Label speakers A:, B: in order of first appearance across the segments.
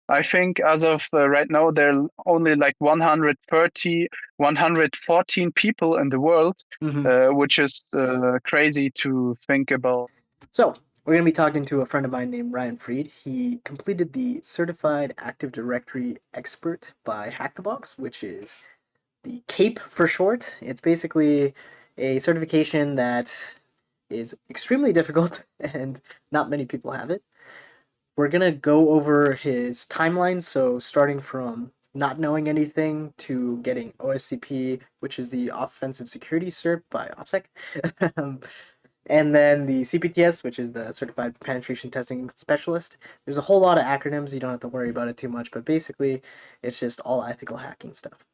A: I think as of right now, there are only like 130, 114 people in the world,
B: Hmm.
A: which is crazy to think about.
B: So, we're going to be talking to a friend of mine named Ryan Friedt. He completed the Certified Active Directory Expert by Hack the Box, which is the CAPE for short. It's basically a certification that is extremely difficult and not many people have it. We're going to go over his timeline, so starting from not knowing anything to getting OSCP, which is the Offensive Security Cert by OffSec. um, and then the CPTS, which is the Certified Penetration Testing Specialist. There's a whole lot of acronyms. You don't have to worry about it too much, but basically, it's just all ethical hacking stuff.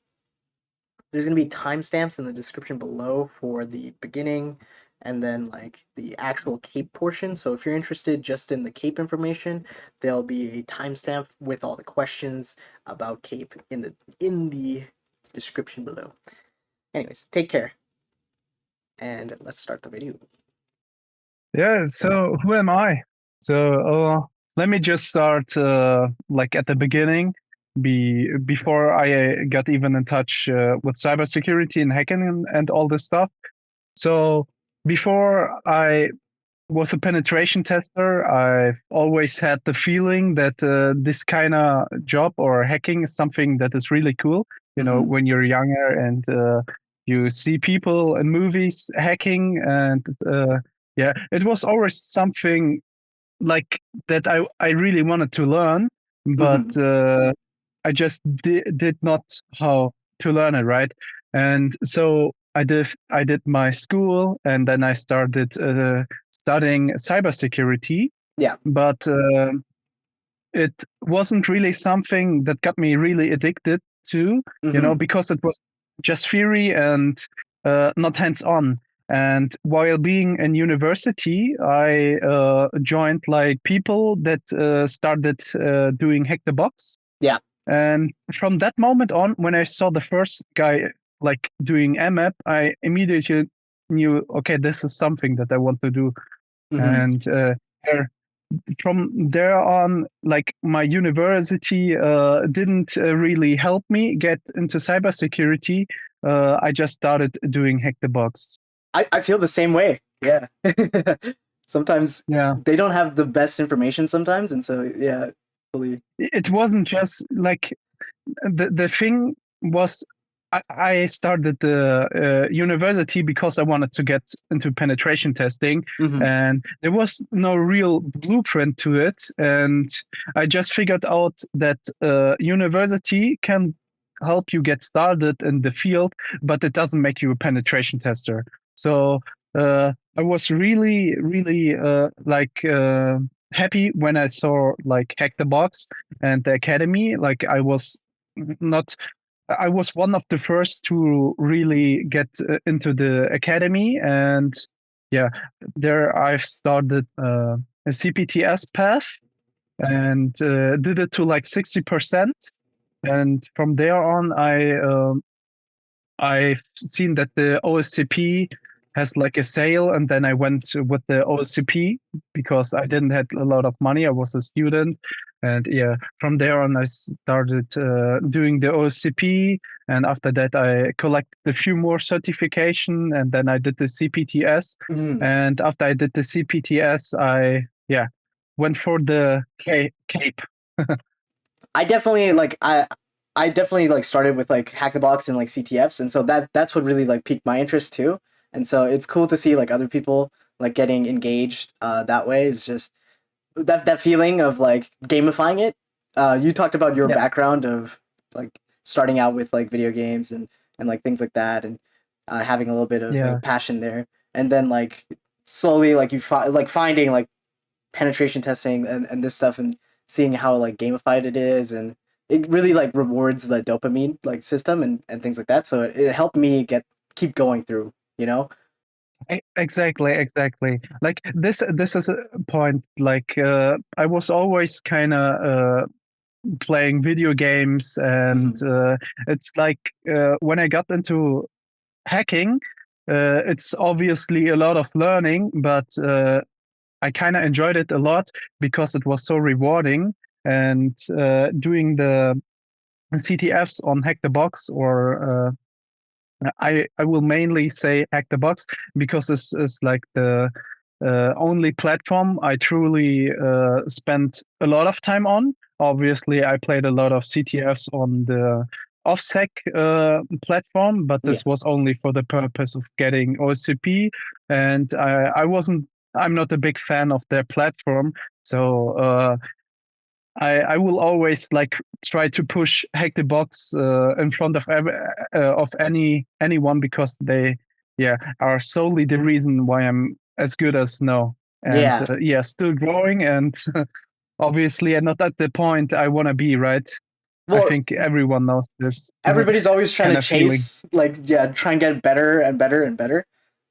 B: There's going to be timestamps in the description below for the beginning and then like the actual CAPE portion. So if you're interested just in the CAPE information, there'll be a timestamp with all the questions about CAPE in the description below. Anyways, take care and let's start the video.
A: Yeah, so who am I? So let me just start like at the beginning, before I got even in touch with cybersecurity and hacking and all this stuff. So before I was a penetration tester, I've always had the feeling that this kind of job or hacking is something that is really cool. You know,
B: Mm-hmm.
A: when you're younger and you see people in movies hacking, and yeah, it was always something like that I really wanted to learn, but
B: Mm-hmm.
A: I just did not how to learn it, right? And so I did my school, and then I started studying cybersecurity,
B: Yeah.
A: but it wasn't really something that got me really addicted to,
B: Mm-hmm.
A: because it was just theory and not hands-on. And while being in university, I joined like people that started doing Hack the Box.
B: Yeah.
A: And from that moment on, when I saw the first guy like doing MAP, I immediately knew, okay, this is something that I want to do.
B: Mm-hmm.
A: And there- from there on, like my university didn't really help me get into cybersecurity. I just started doing Hack the Box.
B: I feel the same way. Yeah. Sometimes
A: Yeah,
B: they don't have the best information sometimes, and so yeah, fully.
A: it wasn't just like the thing was I started the university because I wanted to get into penetration testing,
B: Mm-hmm.
A: and there was no real blueprint to it. And I just figured out that university can help you get started in the field, but it doesn't make you a penetration tester. So I was really, really happy when I saw like Hack the Box and the academy. Like not I was one of the first to really get into the academy, and yeah, there I've started a CPTS path and did it to like 60%, and from there on I've seen that the OSCP has like a sale, and then I went with the OSCP because I didn't have a lot of money. I was a student, and yeah, from there on I started doing the OSCP, and after that I collected a few more certification, and then I did the CPTS,
B: Mm-hmm.
A: and after I did the CPTS, I went for the CAPE.
B: I definitely like started with like Hack the Box and like CTFs, and so that's what really like piqued my interest too. And so it's cool to see like other people like getting engaged that way. It's just that feeling of like gamifying it. You talked about your
A: Yeah,
B: background of like starting out with like video games and like things like that, and having a little bit of
A: yeah.
B: passion there, and then like slowly like like finding like penetration testing and this stuff and seeing how like gamified it is, and it really like rewards the dopamine like system and things like that, so it helped me get keep going through, you know.
A: Exactly, exactly. Like this is a point. Like I was always kind of playing video games, and
B: Hmm.
A: it's like when I got into hacking, it's obviously a lot of learning, but I kind of enjoyed it a lot because it was so rewarding. and doing the CTFs on Hack the Box, or I will mainly say Hack the Box because this is like the only platform I truly spent a lot of time on. Obviously, I played a lot of CTFs on the OffSec platform, but
B: Yeah.
A: this was only for the purpose of getting OCP, and I wasn't. I'm not a big fan of their platform, so I will always like try to push Hack the Box in front of anyone, because they are solely the reason why I'm as good as now. And
B: Yeah.
A: still growing, and obviously I'm not at the point I want to be, right? I
B: Well,
A: think everyone knows this
B: everybody's always trying
A: kind
B: to
A: of feeling.
B: chase, like, yeah, try and get better and better and better.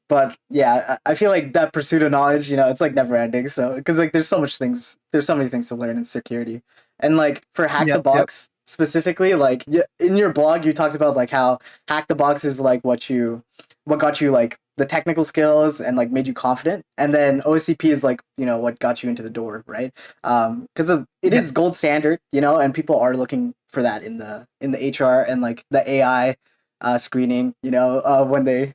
B: But yeah, I feel like that pursuit of knowledge, it's like never ending. So because like there's so many things to learn in security, and like for Hack the
A: Yep, yep,
B: Box specifically, like in your blog you talked about like how Hack the Box is like what got you like the technical skills and like made you confident, and then OCP is like what got you into the door, right? Because it is gold
A: yes,
B: standard, and people are looking for that in the HR and like the AI screening, when they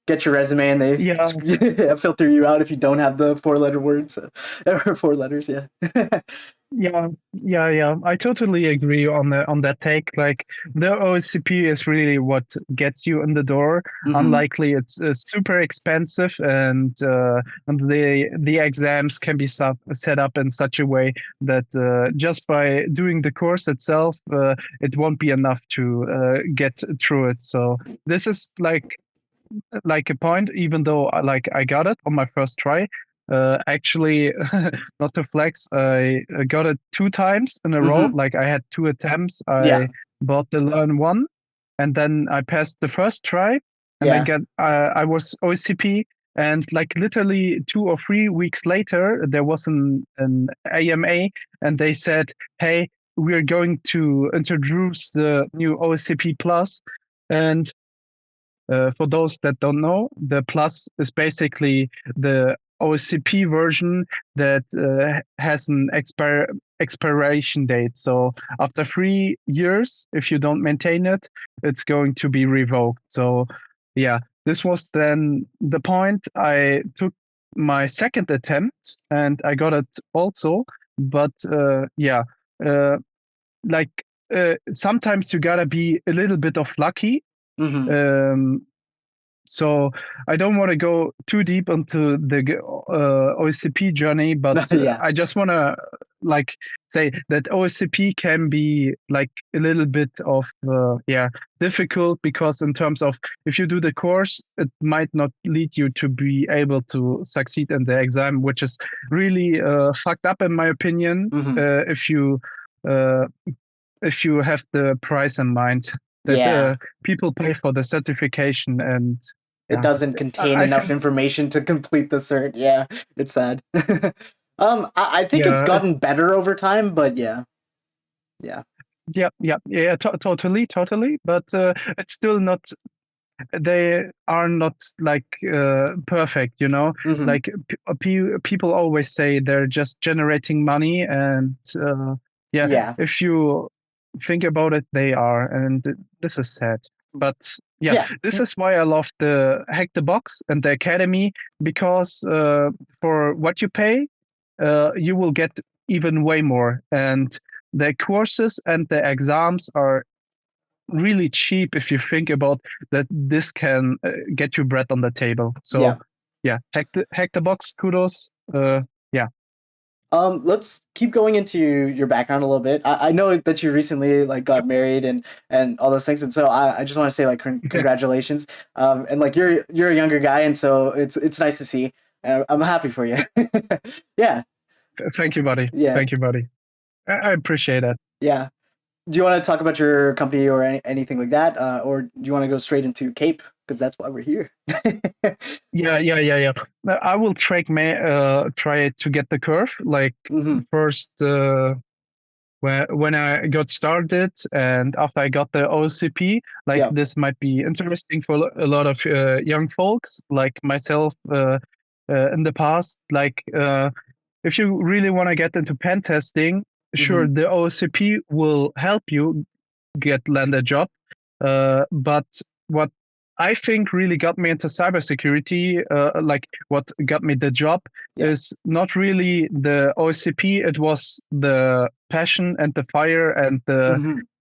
B: get your resume and they
A: yeah.
B: filter you out if you don't have the four-letter words or four letters. Yeah.
A: Yeah. I totally agree on that take. Like, the OSCP is really what gets you in the door.
B: Mm-hmm.
A: Unlikely, it's super expensive, and the exams can be set up in such a way that just by doing the course itself, it won't be enough to get through it. So this is like a point, even though I got it on my first try. Actually, not to flex, I got it 2 times in a row.
B: Mm-hmm.
A: Like, I had 2 attempts. I
B: Yeah.
A: bought the learn one, and then I passed the first try, and
B: Yeah.
A: I was OCP. And like literally 2 or 3 weeks later, there was an AMA, and they said, "Hey, we're going to introduce the new OCP Plus." And for those that don't know, the Plus is basically the OCP version that has an expiration date. So after 3 years, if you don't maintain it, it's going to be revoked. So yeah, this was then the point. I took my second attempt and I got it also. But uh, like sometimes you gotta be a little bit of lucky.
B: Mm-hmm.
A: um, so I don't want to go too deep into the OSCP journey, but
B: Yeah.
A: I just want to like say that OSCP can be like a little bit of difficult, because in terms of, if you do the course, it might not lead you to be able to succeed in the exam, which is really fucked up in my opinion.
B: Mm-hmm.
A: Uh, if you have the price in mind, that
B: Yeah.
A: people pay for the certification, and
B: It
A: yeah,
B: doesn't contain
A: I
B: enough
A: think
B: information to complete the cert. Yeah. It's sad. I think it's
A: yeah,
B: gotten better over time, but yeah. Yeah.
A: totally, but it's still not. They are not like perfect, you know.
B: Mm-hmm.
A: Like people always say they're just generating money, and yeah,
B: Yeah.
A: if you think about it, they are, and this is sad. But yeah,
B: Yeah.
A: this is why I love the Hack the Box and the Academy, because for what you pay, you will get even way more, and the courses and the exams are really cheap if you think about that. This can get you bread on the table. So
B: Yeah.
A: yeah, Hack the Box, kudos. Yeah.
B: Let's keep going into your background a little bit. I know that you recently like got married and all those things, and so I just want to say like congratulations. And like you're a younger guy, and so it's nice to see. I'm happy for you. Yeah,
A: Thank you, buddy.
B: yeah,
A: Thank you, buddy. I appreciate that.
B: yeah. Do you want to talk about your company or anything like that, or do you want to go straight into Cape because that's why we're here?
A: Yeah. I will try to get the curve. Like,
B: Mm-hmm.
A: first, when I got started, and after I got the OCP, like,
B: Yeah.
A: this might be interesting for a lot of young folks like myself in the past. Like, if you really want to get into pen testing, sure, the OCP will help you land a job, but what I think really got me into cybersecurity, like what got me the job, is not really the OCP. It was the passion and the fire and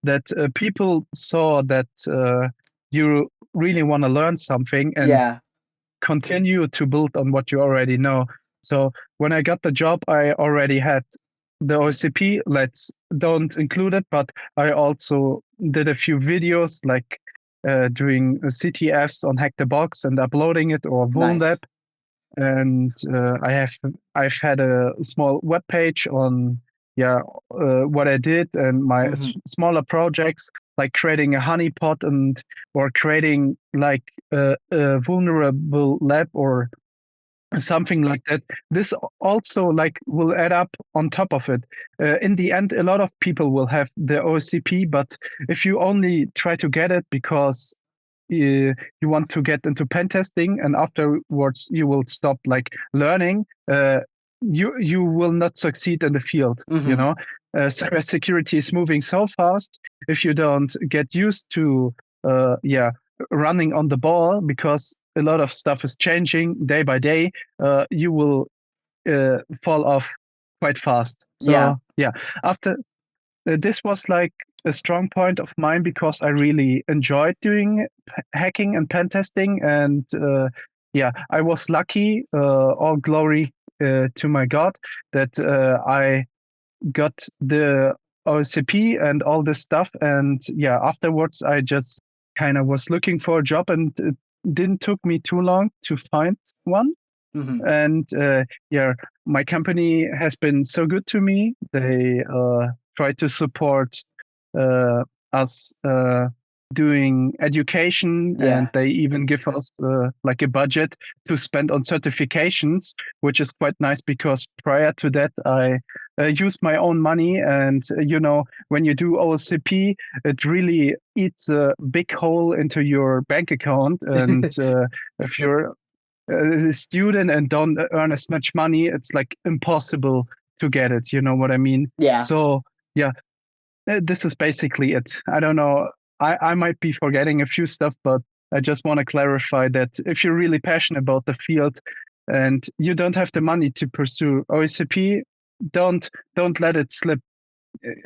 A: that people saw that you really want to learn something and continue to build on what you already know. So when I got the job, I already had the OCP. Let's don't include it, but I also did a few videos like doing CTFs on Hack the Box and uploading it, or
B: Nice.
A: Vulnlab. And I've had a small web page on what I did and my smaller projects, like creating a honeypot or creating like a vulnerable lab or something like that. This also like will add up on top of it. In the end, a lot of people will have the OCP, but if you only try to get it because you want to get into pen testing and afterwards you will stop like learning, you will not succeed in the field. You know, cybersecurity is moving so fast. If you don't get used to running on the ball, because a lot of stuff is changing day by day, you will fall off quite fast. So after this was like a strong point of mine because I really enjoyed doing hacking and pen testing, and I was lucky. All glory to my God that I got the OCP and all this stuff. And afterwards I just kind of was looking for a job, and it didn't took me too long to find one. And my company has been so good to me. They try to support us doing education, and they even give us like a budget to spend on certifications, which is quite nice because prior to that I used my own money. And when you do OCP, it really eats a big hole into your bank account. And if you're a student and don't earn as much money, it's like impossible to get it. You know what I mean? So this is basically it. I don't know. I might be forgetting a few stuff, but I just want to clarify that if you're really passionate about the field and you don't have the money to pursue OCP, don't let it slip.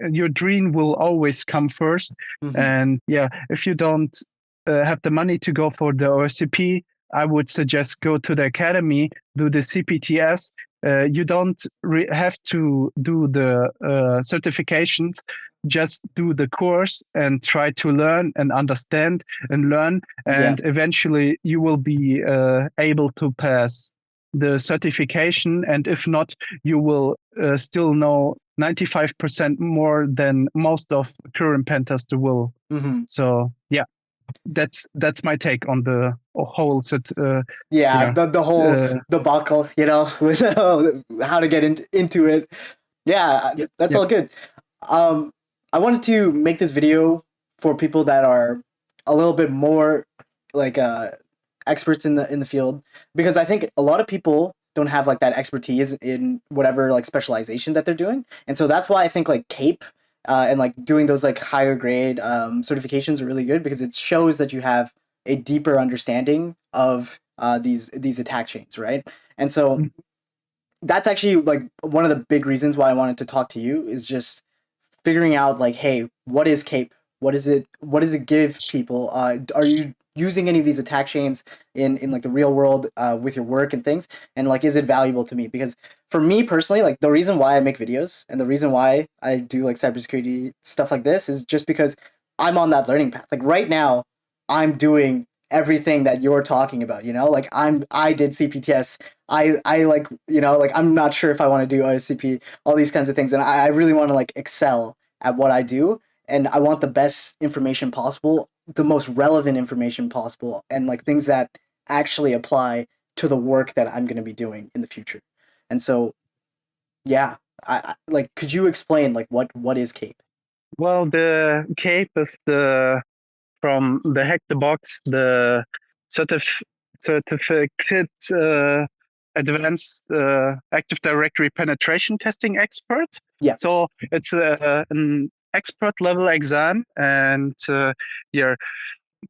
A: Your dream will always come first. And if you don't have the money to go for the OCP, I would suggest go to the academy, do the CPTS. You don't have to do the certifications. Just do the course and try to learn and understand and learn. And eventually you will be able to pass the certification. And if not, you will still know 95% more than most of current pen tester will. So that's my take on the whole
B: the whole debacle, with how to get into it. That's all good. I wanted to make this video for people that are a little bit more like experts in the field, because I think a lot of people don't have like that expertise in whatever like specialization that they're doing. And so that's why I think like CAPE and like doing those like higher grade certifications are really good, because it shows that you have a deeper understanding of these attack chains, right? And so that's actually like one of the big reasons why I wanted to talk to you, is just figuring out like, hey, what is CAPE? What is it? What does it give people? Are you using any of these attack chains in like the real world with your work and things? And like, is it valuable to me? Because for me personally, like the reason why I make videos and the reason why I do like cybersecurity stuff like this is just because I'm on that learning path. Like right now, I'm doing everything that you're talking about, like I did CPTS. I like, like I'm not sure if I want to do OSCP, all these kinds of things. And I really want to like excel at what I do. And I want the best information possible, the most relevant information possible, and like things that actually apply to the work that I'm going to be doing in the future. And so, I like, could you explain like what is CAPE?
A: Well, the CAPE is from the Hack the Box, the certificate advanced Active Directory penetration testing expert.
B: Yeah.
A: So it's an expert level exam, and yeah,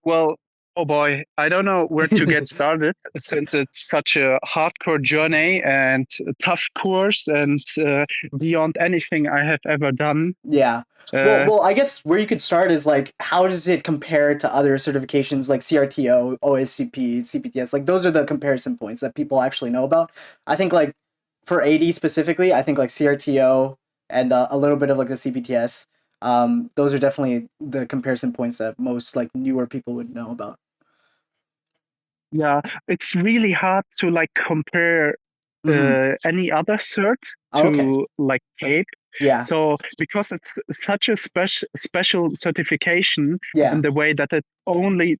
A: well, oh boy, I don't know where to get started since it's such a hardcore journey and a tough course and beyond anything I have ever done.
B: Yeah. Well, I guess where you could start is like, how does it compare to other certifications like CRTO, OSCP, CPTS? Like, those are the comparison points that people actually know about. I think like for AD specifically, I think like CRTO and a little bit of like the CPTS. Those are definitely the comparison points that most like newer people would know about.
A: Yeah, it's really hard to like compare
B: Mm-hmm.
A: any other cert
B: Oh, okay.
A: to like CAPE.
B: Yeah.
A: So because it's such a special certification in
B: Yeah.
A: the way that it only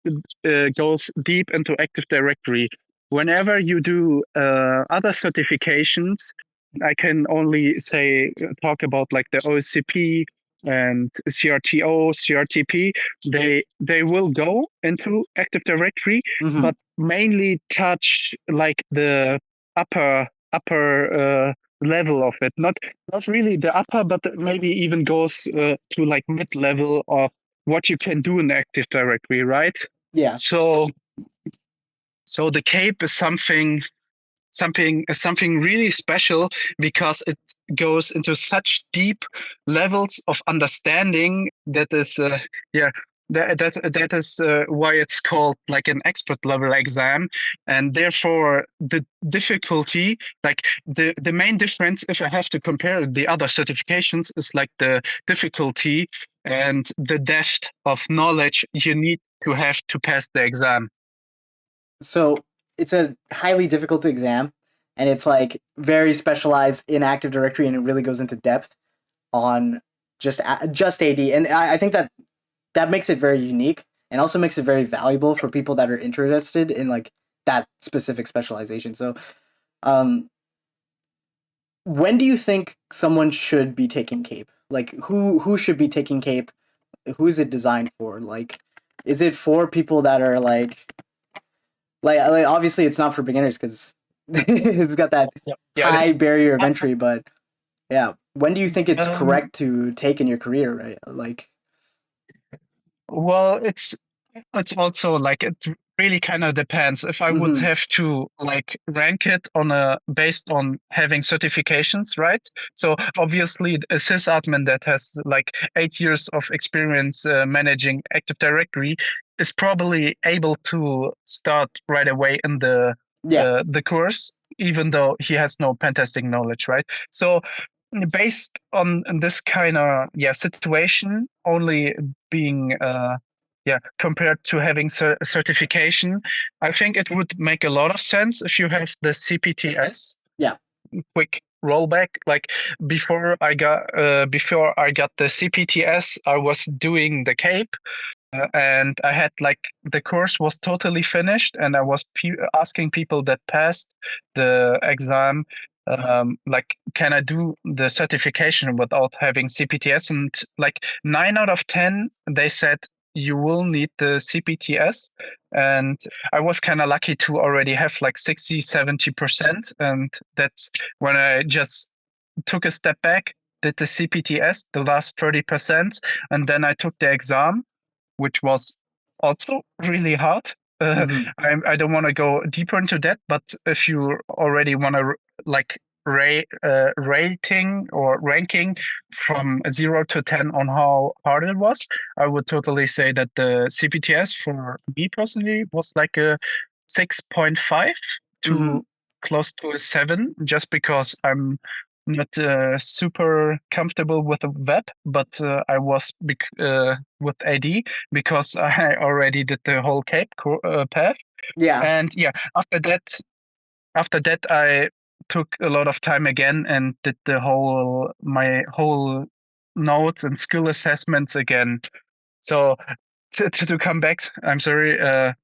A: goes deep into Active Directory. Whenever you do other certifications, I can only say talk about like the OSCP and CRTO, CRTP. They will go into Active Directory,
B: Mm-hmm.
A: but mainly touch like the upper level of it. Not really the upper, but maybe even goes to like mid level of what you can do in Active Directory, right?
B: Yeah.
A: So so the CAPE is something really special because it goes into such deep levels of understanding that is yeah that is why it's called like an expert level exam, and therefore the difficulty, like the main difference if I have to compare the other certifications, is like the difficulty and the depth of knowledge you need to have to pass the exam.
B: So it's a highly difficult exam, and it's like very specialized in Active Directory, and it really goes into depth on just AD. And I think that that makes it very unique, and also makes it very valuable for people that are interested in like that specific specialization. So, um, when do you think someone should be taking CAPE? Like, who should be taking CAPE? Who is it designed for? Like, is it for people that are like obviously it's not for beginners because it's got that
A: Yeah.
B: high barrier of entry. But yeah, when do you think it's
A: um,
B: correct to take in your career, right? Like,
A: well, it's also like it really kind of depends. If I would
B: mm-hmm.
A: have to like rank it on a based on having certifications, right? So obviously a sysadmin that has like 8 years of experience managing Active Directory is probably able to start right away in
B: Yeah.
A: the course, even though he has no pen testing knowledge, right? So based on this kind of situation only being compared to having certification, I think it would make a lot of sense if you have the CPTS.
B: Yeah.
A: Quick rollback, like before I got the CPTS, I was doing the CAPE, and I had like the course was totally finished, and I was asking people that passed the exam, like, can I do the certification without having CPTS? And like 9 out of 10, they said you will need the CPTS. And I was kind of lucky to already have like 60-70%. And that's when I just took a step back, did the CPTS, the last 30%, and then I took the exam, which was also really hard.
B: Mm-hmm.
A: I don't want to go deeper into that, but if you already want to like rating or ranking from 0 to 10 on how hard it was, I would totally say that the CPTS for me personally was like a 6.5
B: Mm-hmm.
A: to close to a 7, just because I'm not super comfortable with the web, but I was with AD because I already did the whole CAPE path.
B: Yeah.
A: And yeah, after that, I took a lot of time again and did my whole notes and skill assessments again. So to come back, I'm sorry. It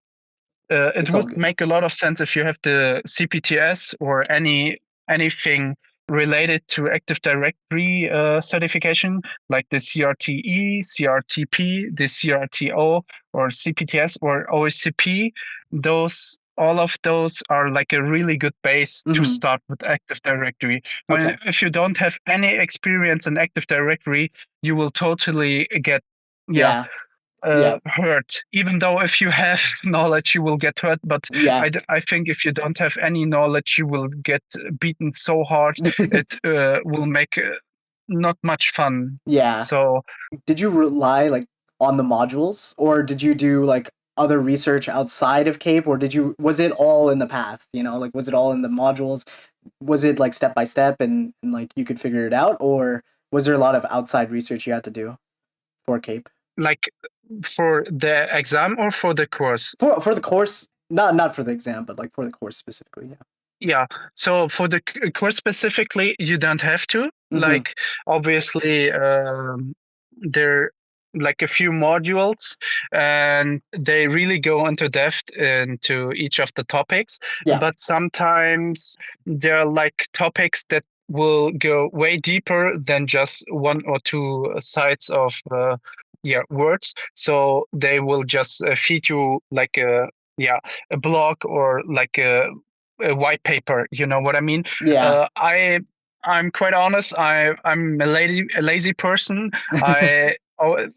B: It's all
A: would
B: good.
A: make a lot of sense if you have the CPTS or anything related to Active Directory certification, like the CRTE, CRTP, the CRTO, or CPTS or OSCP. Those all of those are like a really good base to
B: Mm-hmm.
A: start with Active Directory.
B: Okay.
A: If you don't have any experience in Active Directory, you will totally get, yeah,
B: Yeah. Yeah.
A: hurt. Even though if you have knowledge, you will get hurt. But
B: Yeah.
A: I think if you don't have any knowledge, you will get beaten so hard it will make not much fun.
B: Yeah.
A: So
B: Did you rely like on the modules, or did you do like other research outside of Cape, or was it all in the path? Like was it all in the modules? Was it like step by step, and like you could figure it out, or was there a lot of outside research you had to do for Cape?
A: like for the exam or for the course?
B: For the course, not for the exam, but like for the course specifically. Yeah.
A: Yeah. So for the course specifically, you don't have to.
B: Mm-hmm.
A: Like, obviously, there like a few modules, and they really go into depth into each of the topics.
B: Yeah.
A: But sometimes there are like topics that will go way deeper than just one or two sides of words. So they will just feed you like a blog or like a white paper. You know what I mean?
B: Yeah.
A: I'm quite honest. I'm a lazy person. I oh,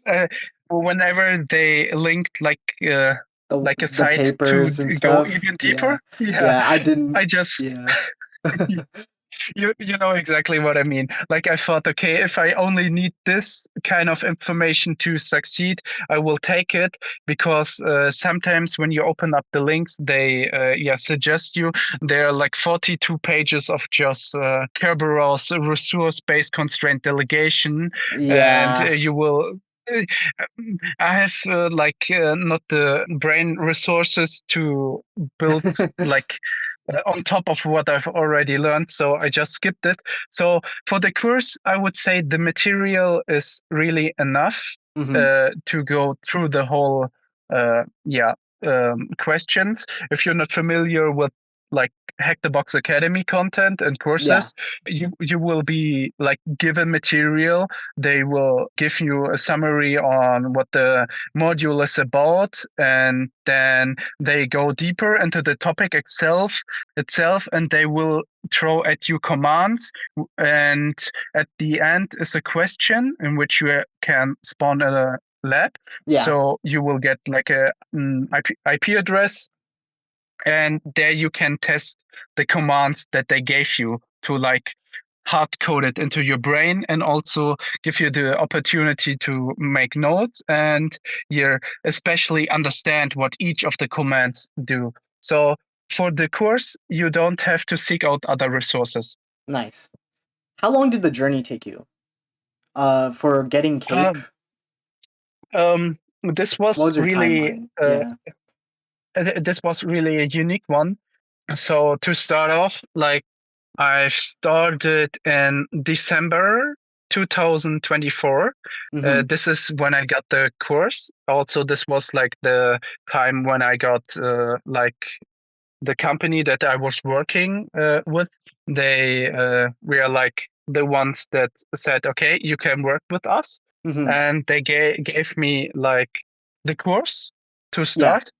A: whenever they linked like a
B: The
A: site to
B: papers and
A: go
B: stuff.
A: even
B: Yeah.
A: deeper, yeah,
B: Yeah. I didn't.
A: I just
B: Yeah.
A: you know exactly what I mean. Like I thought, okay, if I only need this kind of information to succeed, I will take it, because sometimes when you open up the links, they suggest you there are like 42 pages of just Kerberos resource-based constraint delegation, and
B: Yeah.
A: you will. uh, I have not the brain resources to build like on top of what I've already learned. So I just skipped it. So for the course, I would say the material is really enough
B: Mm-hmm.
A: to go through the whole questions. If you're not familiar with like Hack the Box Academy content and
B: Yeah.
A: courses, you will be like given material. They will give you a summary on what the module is about, and then they go deeper into the topic itself, and they will throw at you commands, and at the end is a question in which you can spawn a lab.
B: Yeah.
A: So you will get like a IP address, and there you can test the commands that they gave you to like hard code it into your brain, and also give you the opportunity to make notes and especially understand what each of the commands do. So for the course, you don't have to seek out other resources.
B: Nice. How long did the journey take you? For getting Cape?
A: Um, this
B: What
A: was
B: was your
A: really
B: timeline? Yeah.
A: a unique one. So to start off, like I started in December 2024.
B: Mm-hmm.
A: This is when I got the course. Also, this was like the time when I got like the company that I was working with. They were like the ones that said, "Okay, you can work with us,"
B: Mm-hmm.
A: and they gave me like the course to
B: Yeah.
A: start.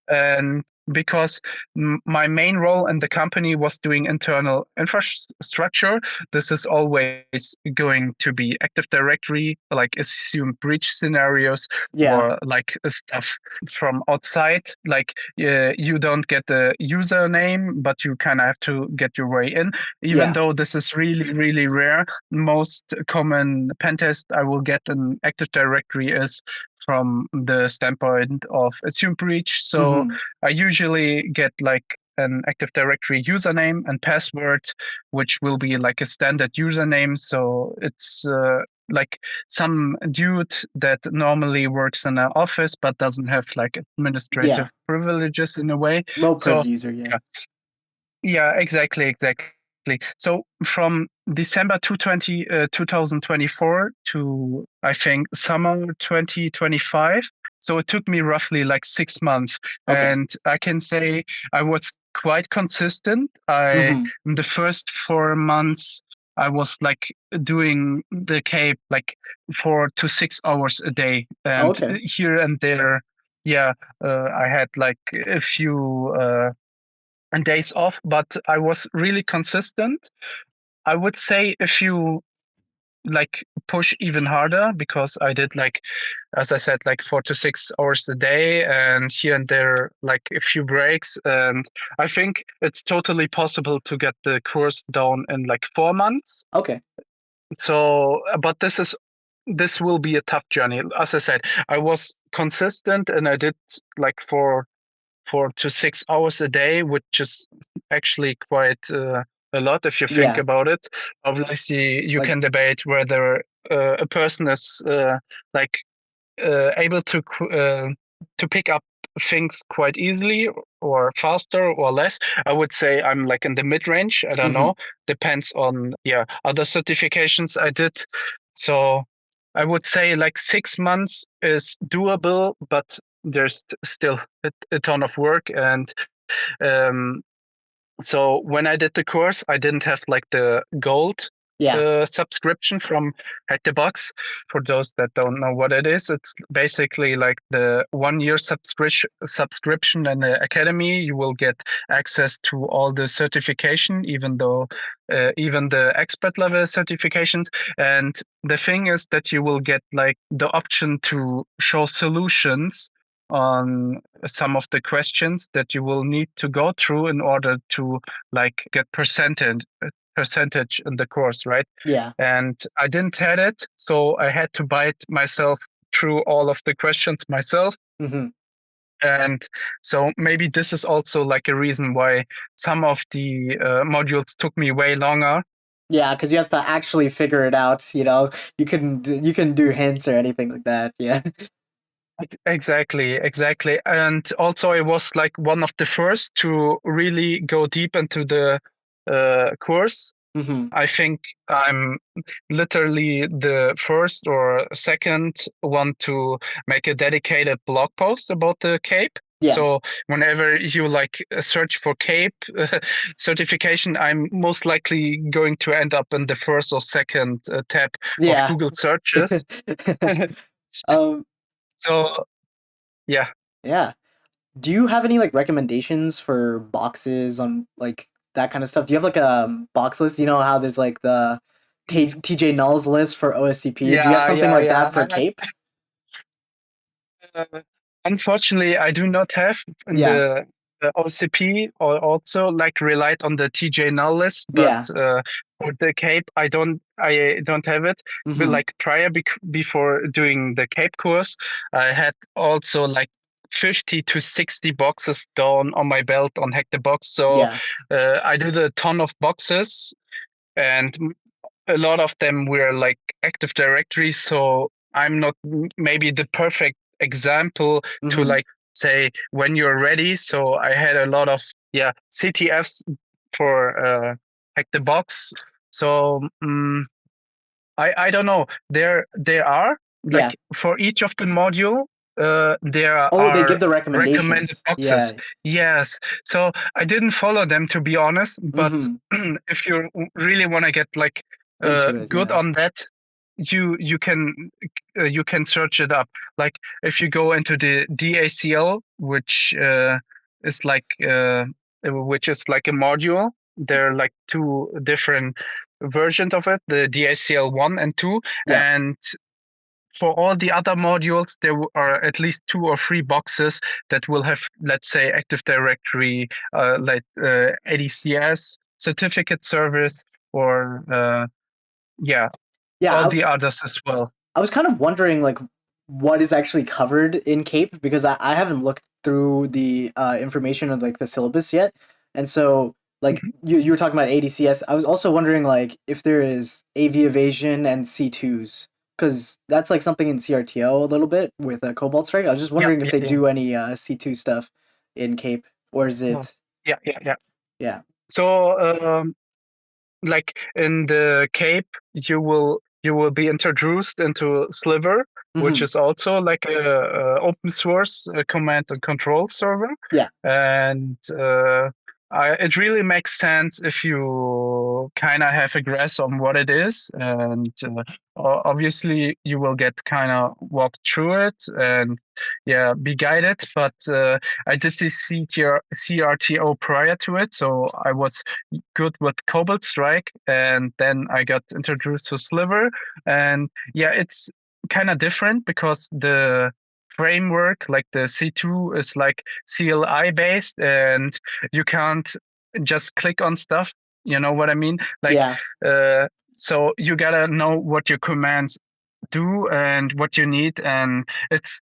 A: And because my main role in the company was doing internal infrastructure, this is always going to be Active Directory, like assumed breach scenarios,
B: Yeah.
A: or like stuff from outside. Like you don't get the username, but you kind of have to get your way in. Even
B: Yeah.
A: though this is really, really rare, most common pen test I will get in Active Directory is from the standpoint of assumed breach. So
B: Mm-hmm.
A: I usually get like an Active Directory username and password, which will be like a standard username. So it's like some dude that normally works in an office but doesn't have like
B: Yeah.
A: administrative privileges in a way.
B: Low priv
A: So
B: user. Yeah.
A: yeah, yeah, exactly. So from December 2024 to I think summer 2025. So it took me roughly like 6 months.
B: Okay.
A: And I can say I was quite consistent.
B: Mm-hmm.
A: In the first 4 months, I was like doing the cape like 4 to 6 hours a day. And
B: Okay.
A: here and there, yeah, I had like a few days off, but I was really consistent. I would say if you like push even harder, because I did like, as I said, like 4 to 6 hours a day, and here and there like a few breaks, and I think it's totally possible to get the course down in like 4 months.
B: Okay.
A: So, but this will be a tough journey. As I said, I was consistent and I did like 4 to 6 hours a day, which is actually quite a lot if you think
B: Yeah.
A: about it. Obviously, you
B: Like
A: can debate whether a person is like able to pick up things quite easily or faster or less. I would say I'm like in the mid range. I don't
B: hmm
A: know. Depends on other certifications I did. So I would say like 6 months is doable, but there's still a ton of work. And um, so when I did the course, I didn't have like the gold
B: yeah.
A: subscription from HTB. For those that don't know what it is, it's basically like the 1 year subscription in the academy. You will get access to all the certification, even the expert level certifications. And the thing is that you will get like the option to show solutions on some of the questions that you will need to go through in order to like get percentage in the course, right?
B: Yeah.
A: And I didn't had it, so I had to bite myself through all of the questions myself.
B: hmm
A: And so maybe this is also like a reason why some of the modules took me way longer.
B: Yeah, because you have to actually figure it out. You couldn't do hints or anything like that. Yeah.
A: Exactly. And also, I was like one of the first to really go deep into the course.
B: hmm
A: I think I'm literally the first or second one to make a dedicated blog post about the CAPE.
B: Yeah.
A: So whenever you like search for CAPE certification, I'm most likely going to end up in the first or second tab of
B: Yeah.
A: Google searches.
B: um.
A: So yeah.
B: Yeah. Do you have any like recommendations for boxes on like that kind of stuff? Do you have like a box list? You know how there's like the TJ Null's list for OSCP. Do you have
A: Yeah,
B: something
A: yeah,
B: like
A: yeah.
B: that for CAPE?
A: Uh, Unfortunately, I do not have in
B: Yeah.
A: the OCP or also like relied on the TJ null list, but
B: Yeah.
A: for the CAPE, I don't have it. But
B: Mm-hmm.
A: like prior before doing the CAPE course, I had also like 50 to 60 boxes down on my belt on Hack the Box. So
B: Yeah.
A: I did a ton of boxes, and a lot of them were like Active Directory. So I'm not maybe the perfect example to
B: Mm-hmm.
A: like say when you're ready. So I had a lot of CTFs for Hack the Box. So I don't know. There are
B: Yeah.
A: like for each of the module, there
B: Oh, they give
A: are
B: the
A: recommended
B: recommendations.
A: boxes.
B: Yeah.
A: Yes. So I didn't follow them to be honest. But
B: Mm-hmm.
A: if you really want to get like
B: Into it.
A: good
B: Yeah.
A: on that, you can search it up. Like if you go into the DACL, is like which is like a module. There are like two different versions of it, the DACL 1 and 2.
B: Yeah.
A: And for all the other modules, there are at least 2 or 3 boxes that will have, let's say, Active Directory, like ADCS, certificate service, or
B: Yeah.
A: all the others as well.
B: I was kind of wondering like what is actually covered in CAPE because I haven't looked through the information of like the syllabus yet. And so like
A: Mhm.
B: you were talking about ADCS. I was also wondering like if there is AV evasion and C2s because that's like something in CRTO a little bit with Cobalt Strike. I was just
A: Yeah,
B: wondering if
A: yeah,
B: they
A: yes.
B: do any C2 stuff in CAPE or is
A: Well,
B: it
A: yeah.
B: yeah.
A: So, like in the Cape, you will be introduced into Sliver, which
B: Mhm.
A: is also like a open source command and control server.
B: Yeah.
A: And it really makes sense if you kind of have a grasp on what it is. And obviously you will get kind of walked through it and yeah, be guided. But I did the CRTO prior to it, so I was good with Cobalt Strike, and then I got introduced to Sliver, and yeah, it's kind of different because the framework, like the C2, is like CLI based, and you can't just click on stuff. You know what I mean? Like,
B: Yeah.
A: uh, so you gotta know what your commands do and what you need, and it's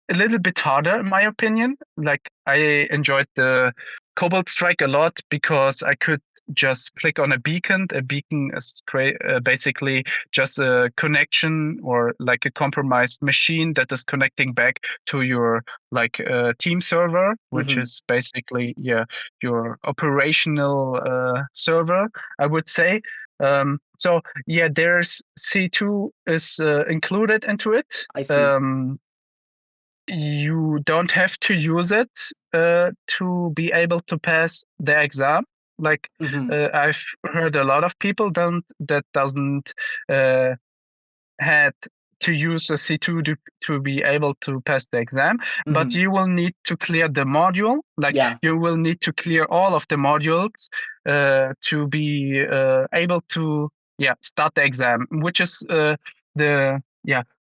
A: a little bit harder in my opinion. Like I enjoyed the Cobalt Strike a lot because I could just click on a beacon. A beacon is basically just a connection or like a compromised machine that is connecting back to your like team server, which
B: Mm-hmm.
A: is basically yeah your operational server, I would say. So yeah, there's C2 is included into it.
B: I see.
A: You don't have to use it to be able to pass the exam. Like
B: Mm-hmm.
A: I've heard a lot of people don't that doesn't uh, had to use a C2 to be able to pass the exam, but
B: Mm-hmm.
A: you will need to clear the module. Like
B: Yeah.
A: you will need to clear all of the modules to be able to yeah start the exam, which is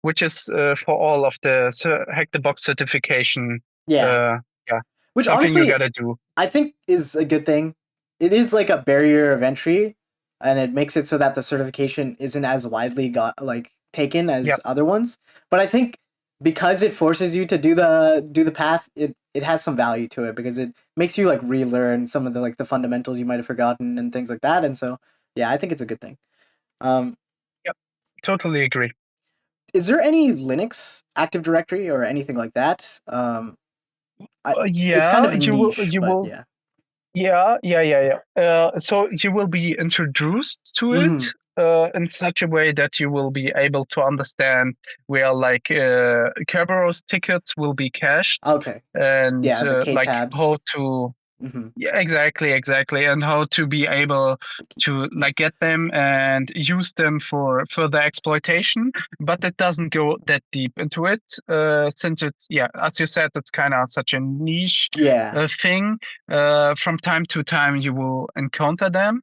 A: which is for all of the Hack the Box certification.
B: Yeah.
A: Uh, yeah,
B: Which
A: something you
B: honestly,
A: gotta do.
B: I think is a good thing. It is like a barrier of entry, and it makes it so that the certification isn't as widely got like taken
A: Yeah,
B: as other ones. But I think because it forces you to do the path, it has some value to it because it makes you like relearn some of the like the fundamentals you might have forgotten and things like that. And so yeah, I think it's a good thing. Um,
A: yeah, totally agree.
B: is there any Linux Active Directory or anything like that? It's kind
A: Yeah,
B: of niche,
A: you
B: but
A: will
B: yeah.
A: Yeah. So you will be introduced to it
B: Mm-hmm.
A: in such a way that you will be able to understand where like Kerberos tickets will be cached
B: Okay.
A: and
B: Yeah, the K
A: like
B: tabs.
A: how to
B: Mm-hmm.
A: yeah, exactly, and how to be able to like get them and use them for further exploitation. But it doesn't go that deep into it, since it's yeah, as you said, it's kind of such a niche
B: Yeah.
A: thing. From time to time, you will encounter them,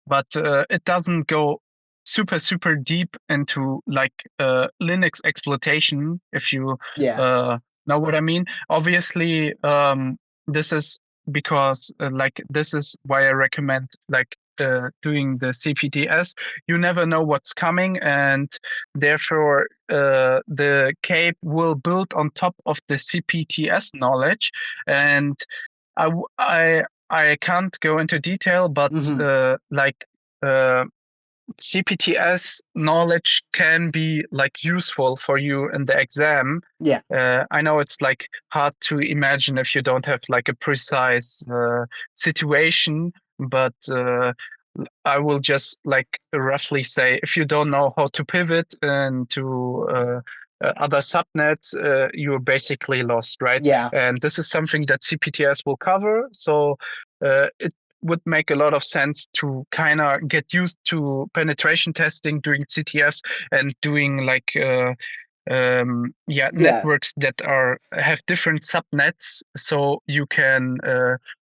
A: but it doesn't go super deep into like Linux exploitation. If you
B: Yeah.
A: know what I mean, obviously. This is because like this is why I recommend like doing the CPTS. You never know what's coming, and therefore the CAPE will build on top of the CPTS knowledge. And I w- I can't go into detail, but
B: Mm-hmm.
A: like uh, CPTS knowledge can be like useful for you in the exam.
B: Yeah.
A: I know it's like hard to imagine if you don't have like a precise situation, but I will just like roughly say if you don't know how to pivot into other subnets, you're basically lost, right?
B: Yeah.
A: And this is something that CPTS will cover. So it would make a lot of sense to kind of get used to penetration testing, doing CTFs, and doing like
B: Yeah.
A: networks that are have different subnets, so you can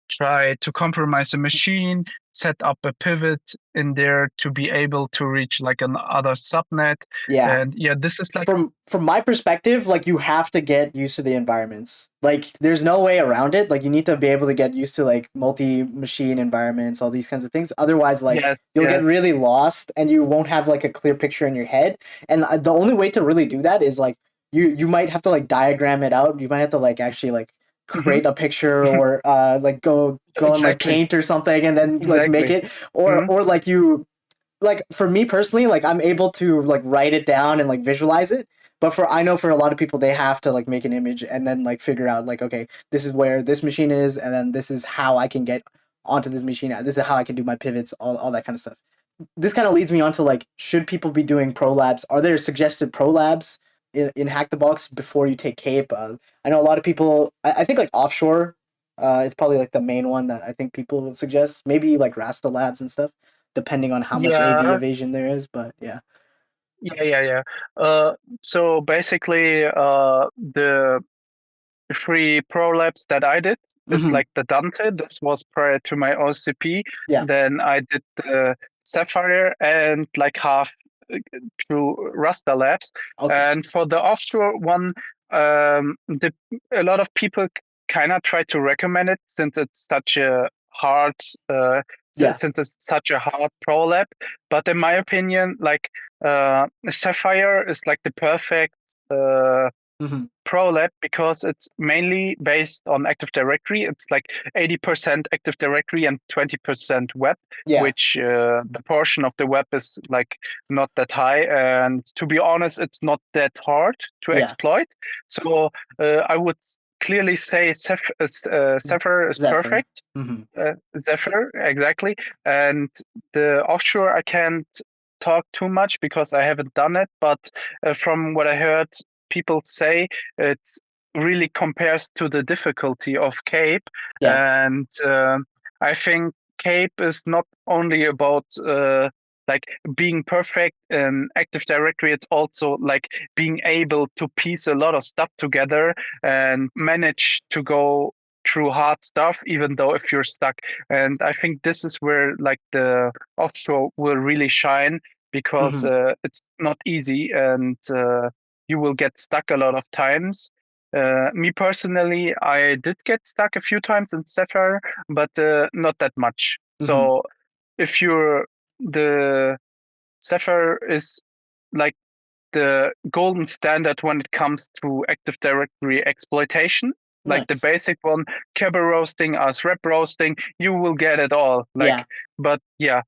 A: try to compromise a machine, set up a pivot in there to be able to reach like another subnet.
B: Yeah.
A: And yeah, this is like
B: From my perspective, like you have to get used to the environments. Like there's no way around it. Like you need to be able to get used to like multi-machine environments, all these kinds of things. Otherwise, like
A: yes,
B: you'll get
A: yes.
B: really lost and you won't have like a clear picture in your head. And the only way to really do that is like you might have to like diagram it out. You might have to like actually like
A: Hmm.
B: create a picture or like go on like
A: Exactly,
B: paint or something and then like make
A: exactly.
B: it
A: Hmm.
B: or like you like for me personally, like I'm able to like write it down and like visualize it. But for I know for a lot of people they have to like make an image and then like figure out like okay, this is where this machine is and then this is how I can get onto this machine. This is how I can do my pivots, all that kind of stuff. This kind of leads me on to like should people be doing pro labs? Are there suggested pro labs in Hack the Box before you take CAPE? I know a lot of people I think like offshore is probably like the main one that I think people would suggest. Maybe like Rasta labs and stuff depending on how much AV
A: Yeah,
B: evasion there is. But yeah,
A: Yeah. So basically, the three pro labs that I did is
B: Mm-hmm.
A: like the Dante. This was prior to my OCP.
B: Yeah.
A: Then I did the Sapphire and like half through Rasta Labs.
B: Okay.
A: And for the offshore one, a lot of people kind of try to recommend it since it's such a hard,
B: Yeah.
A: since it's such a hard pro lab. But in my opinion, like Sapphire is like the perfect.
B: Mm-hmm.
A: Pro Lab because it's mainly based on Active Directory. It's like 80% Active Directory and 20% web,
B: Yeah.
A: which the portion of the web is like not that high. And to be honest, it's not that hard to
B: Yeah.
A: exploit. So I would clearly say Zephyr is
B: Zephyr.
A: perfect.
B: Mm-hmm.
A: Zephyr, exactly. And the offshore, I can't talk too much because I haven't done it. But from what I heard people say, it's really compares to the difficulty of Cape.
B: Yeah.
A: And I think Cape is not only about like being perfect in Active Directory, it's also like being able to piece a lot of stuff together and manage to go through hard stuff, even though if you're stuck. And I think this is where like the offshore will really shine because
B: Mm-hmm.
A: it's not easy and you will get stuck a lot of times. Me personally, I did get stuck a few times in Sapphire, but not that much.
B: Mm-hmm.
A: So if you're the Sapphire is like the golden standard when it comes to Active Directory exploitation. Like the
B: Nice.
A: basic one, Kerber roasting, as rep roasting, you will get it all.
B: Yeah.
A: Like, but yeah.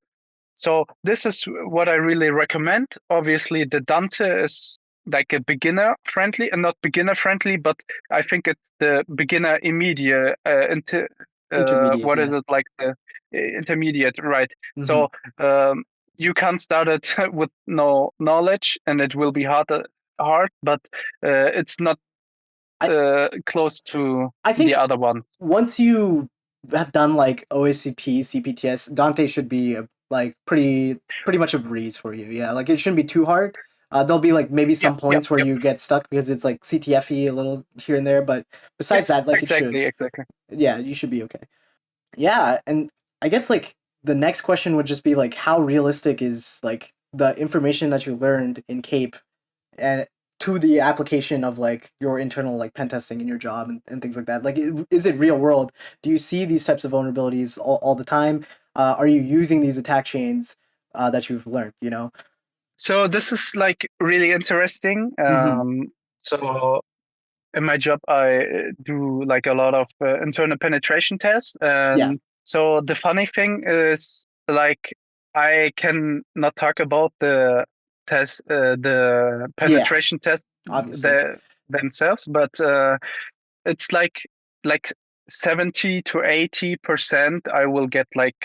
A: So this is what I really recommend. Obviously, the Dante is like a beginner friendly, and not beginner friendly, but I think it's the beginner immediate into
B: Intermediate.
A: what is
B: Yeah.
A: it like the intermediate, right?
B: Mm-hmm.
A: So um, you can't start it with no knowledge, and it will be hard, but it's not
B: I
A: close to
B: I
A: the
B: think
A: other one.
B: once you have done like OSCP, CPTS, Dante should be like pretty much a breeze for you. Yeah, like it shouldn't be too hard. There'll be like maybe
A: Yep,
B: some
A: yep,
B: points where
A: yep.
B: you get stuck because it's like CTFE a little here and there, but besides
A: Yes,
B: that, like it should,
A: exactly.
B: yeah, you should be okay. Yeah, and I guess like the next question would just be like how realistic is like the information that you learned in CAPE and to the application of like your internal like pen testing in your job and things like that. Like is it real world? Do you see these types of vulnerabilities all the time? Are you using these attack chains that you've learned, you know?
A: So this is like really interesting.
B: Mm-hmm.
A: So in my job, I do like a lot of internal penetration tests,
B: Yeah.
A: and so the funny thing is like I can not talk about the
B: Yeah,
A: penetration test
B: obviously.
A: themselves, but it's like 70 to 80% I will get like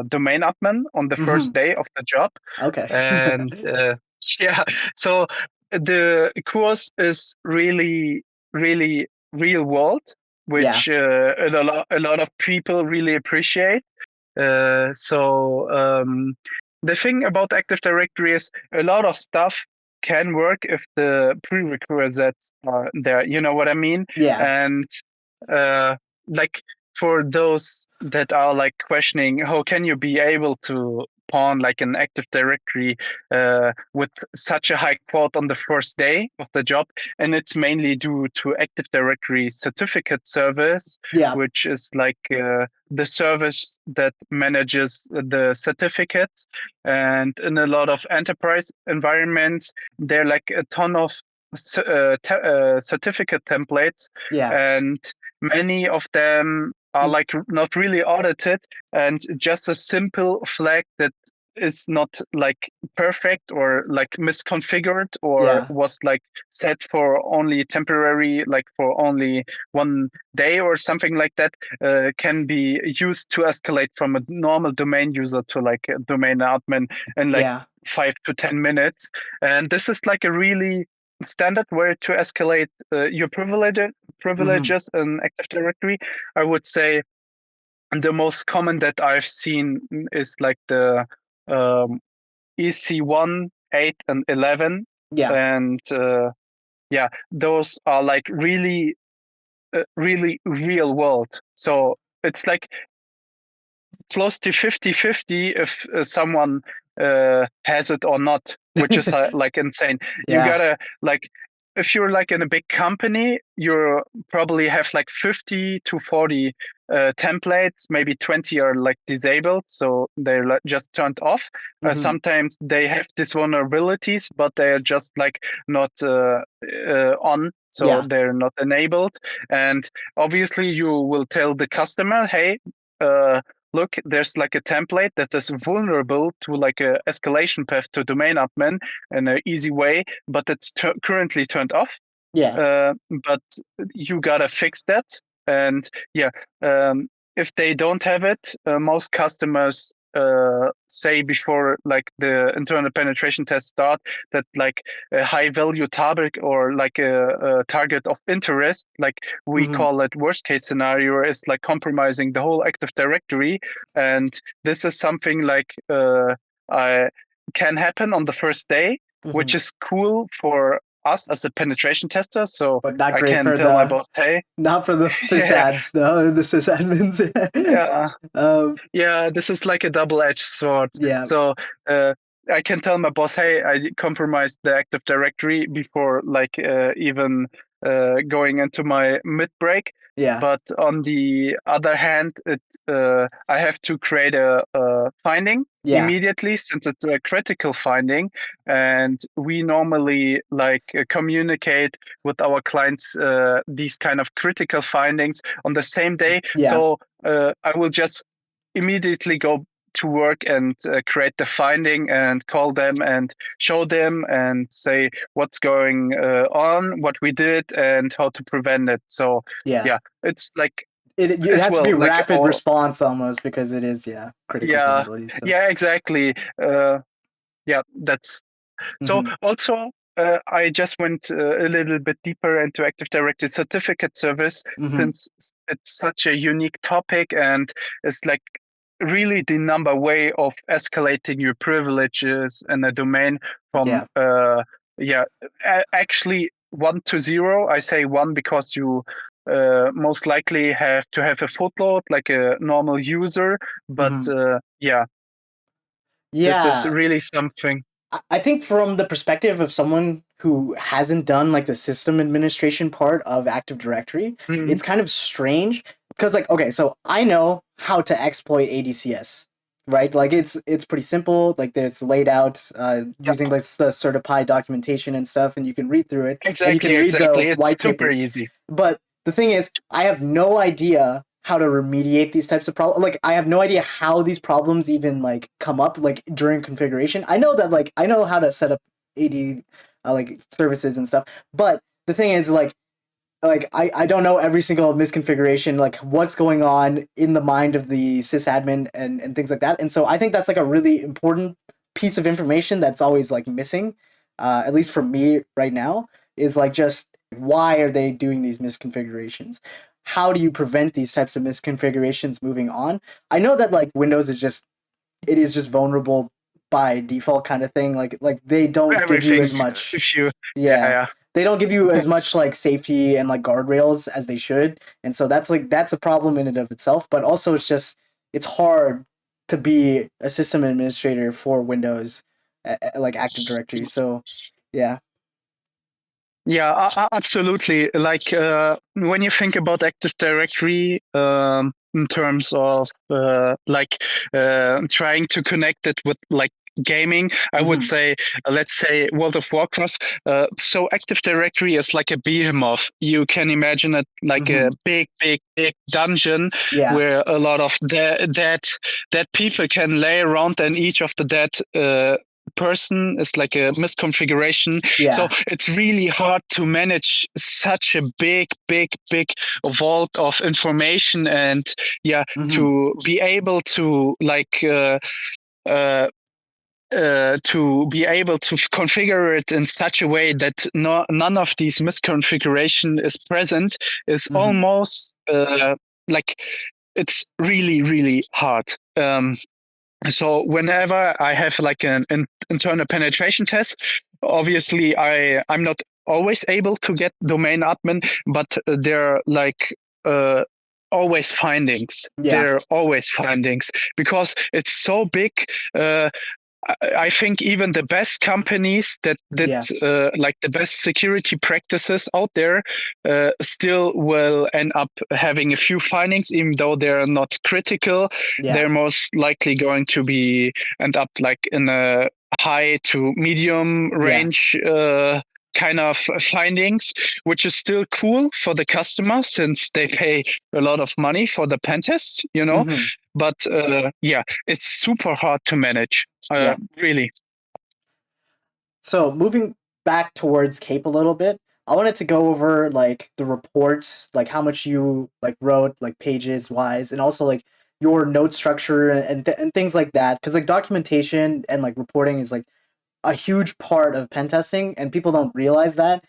A: domain admin on the
B: Mm-hmm.
A: first day of the job.
B: Okay.
A: And yeah, so the course is really real world,
B: Yeah.
A: which a lot of people really appreciate. So the thing about Active Directory is a lot of stuff can work if the prerequisites are there. You know what I mean?
B: Yeah.
A: And uh, like for those that are like questioning, how can you be able to pawn like an Active Directory with such a high quote on the first day of the job? And it's mainly due to Active Directory certificate service,
B: Yeah.
A: which is like the service that manages the certificates. And in a lot of enterprise environments, there are like a ton of certificate templates,
B: Yeah.
A: and many of them are
B: Mm,
A: like not really audited, and just a simple flag that is not like perfect or like misconfigured or
B: yeah.
A: was like set for only temporary, like for only 1 day or something like that, can be used to escalate from a normal domain user to like a domain admin in like
B: Yeah.
A: 5 to 10 minutes. And this is like a really standard way to escalate your
B: Mm-hmm.
A: privileges in Active Directory. I would say the most common that I've seen is like the um, EC1 8 and 11.
B: Yeah.
A: And yeah, those are like really, really real world. So it's like close to 50-50 if someone has it or not, which is like insane. You
B: Yeah.
A: gotta like, if you're like in a big company, you probably have like 50 to 40 templates, maybe 20 are like disabled, so they're just turned off.
B: Hmm.
A: Sometimes they have these vulnerabilities, but they're just like not on, so
B: Yeah.
A: they're not enabled. And obviously you will tell the customer, hey, uh, look, there's like a template that is vulnerable to like a escalation path to domain admin in an easy way, but it's currently turned off.
B: Yeah.
A: But you gotta fix that. And yeah, um, if they don't have it, most customers say before like the internal penetration test start that like a high value target or like a target of interest, like we
B: Hmm.
A: call it worst case scenario, is like compromising the whole Active Directory. And this is something like I can happen on the first day,
B: Hmm.
A: which is cool for us as a penetration tester. So
B: But not
A: I
B: great
A: can
B: for
A: tell my
B: the
A: boss, hey,
B: not for the
A: yeah,
B: sysadmins, the sysadmins.
A: yeah,
B: um,
A: yeah, this is like a double-edged sword.
B: yeah.
A: So uh, I can tell my boss, hey, I compromised the Active Directory before like even going into my mid break.
B: Yeah.
A: But on the other hand, I have to create a finding
B: Yeah.
A: immediately since it's a critical finding, and we normally like communicate with our clients these kind of critical findings on the same day.
B: Yeah.
A: So I will just immediately go to work and create the finding and call them and show them and say what's going on, what we did, and how to prevent it. So
B: Yeah.
A: yeah, it's like
B: It
A: as
B: has to be
A: well like
B: rapid
A: all,
B: response almost because it is, yeah, critical
A: yeah,
B: vulnerability. So.
A: yeah, exactly. Yeah, that's so.
B: Hmm.
A: Also, I just went a little bit deeper into Active Directory certificate service,
B: Hmm.
A: since it's such a unique topic and it's like really the number way of escalating your privileges in a domain from
B: Yeah.
A: yeah, actually 1 to 0. I say 1 because you most likely have to have a footload like a normal user, but
B: Hmm.
A: yeah, this is
B: Yeah.
A: really something.
B: I think from the perspective of someone who hasn't done like the system administration part of Active Directory,
A: Mhm.
B: it's kind of strange because like okay, so I know how to exploit ADCS, right? Like it's pretty simple. Like it's laid out using like the certified documentation and stuff, and you can read through it and you
A: Exactly,
B: can read the
A: exactly. It's
B: white
A: super
B: papers.
A: easy.
B: But the thing is, I have no idea how to remediate these types of problems. Like I have no idea how these problems even like come up like during configuration. I know that like I know how to set up AD like services and stuff, but the thing is like I don't know every single misconfiguration, like what's going on in the mind of the sysadmin and things like that. And so I think that's like a really important piece of information that's always like missing, at least for me right now, is like just why are they doing these misconfigurations? How do you prevent these types of misconfigurations moving on? I know that like Windows is just it is just vulnerable by default kind of thing. Like they don't give you
A: Everything.
B: as much.
A: If you,
B: Yeah,
A: yeah,
B: they don't give you as much like safety and like guardrails as they should, and so that's a problem in and of itself. But also, it's hard to be a system administrator for Windows, like Active Directory. So, yeah.
A: yeah, absolutely. Like when you think about Active Directory in terms of like trying to connect it with like gaming, I would
B: Mm-hmm.
A: say, let's say World of Warcraft. So Active Directory is like a behemoth. You can imagine it like a
B: Mm-hmm.
A: big, big, big dungeon
B: Yeah.
A: where a lot of dead people can lay around, and each of the dead person is like a misconfiguration. So
B: Yeah.
A: it's really hard to manage such a big, big, big vault of information, and yeah,
B: Mm-hmm.
A: to be able to like uh, to be able to configure it in such a way that none of these misconfiguration is present is
B: Mm-hmm.
A: almost like it's really, really hard. So whenever I have like an internal penetration test, obviously I'm not always able to get domain admin, but they're like uh, always findings.
B: Yeah.
A: They're always findings because it's so big. Uh, I think even the best companies that
B: Yeah.
A: like the best security practices out there still will end up having a few findings, even though they're not critical.
B: Yeah.
A: They're most likely going to be end up like in a high to medium
B: Yeah.
A: range kind of findings, which is still cool for the customer since they pay a lot of money for the pen test, you know.
B: Hmm.
A: But yeah, it's super hard to manage.
B: Yeah.
A: Really.
B: So moving back towards Cape a little bit, I wanted to go over like the reports, like how much you like wrote, like pages wise, and also like your note structure and things like that. Because like documentation and like reporting is like a huge part of pen testing, and people don't realize that.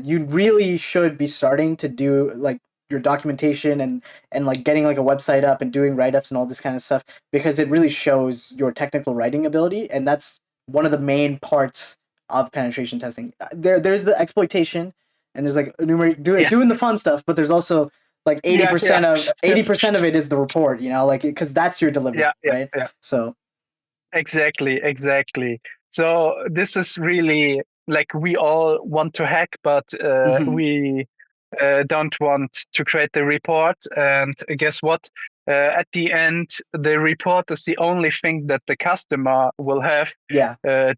B: You really should be starting to do like your documentation and like getting like a website up and doing write ups and all this kind of stuff because it really shows your technical writing ability, and that's one of the main parts of penetration testing. There's the exploitation, and there's like
A: Yeah.
B: doing the fun stuff, but there's also like eighty
A: Yeah. Yeah.
B: percent of 80% of it is the report, you know, like because that's your deliverable,
A: Yeah. Yeah.
B: right?
A: Yeah.
B: So.
A: Exactly. Exactly. So this is really like we all want to hack, but
B: Mhm.
A: we don't want to create the report. And guess what? At the end, the report is the only thing that the customer will have
B: Yeah.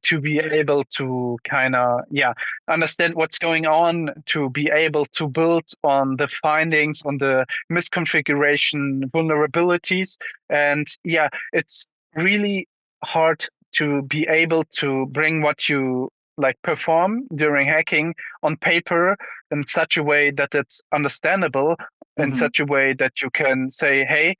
A: to be able to kind of, yeah, understand what's going on, to be able to build on the findings, on the misconfiguration vulnerabilities. And yeah, it's really hard to be able to bring what you like perform during hacking on paper in such a way that it's understandable, in
B: Mhm.
A: such a way that you can say, hey,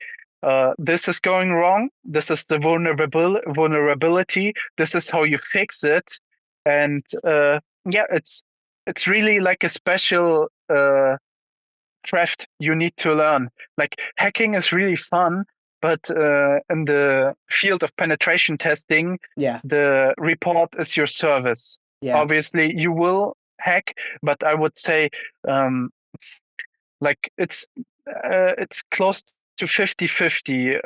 A: this is going wrong. This is the vulnerability. This is how you fix it. And yeah, it's really like a special craft you need to learn. Like hacking is really fun, but in the field of penetration testing,
B: Yeah.
A: the report is your service.
B: Yeah.
A: Obviously, you will hack, but I would say um, like it's close to 50-50.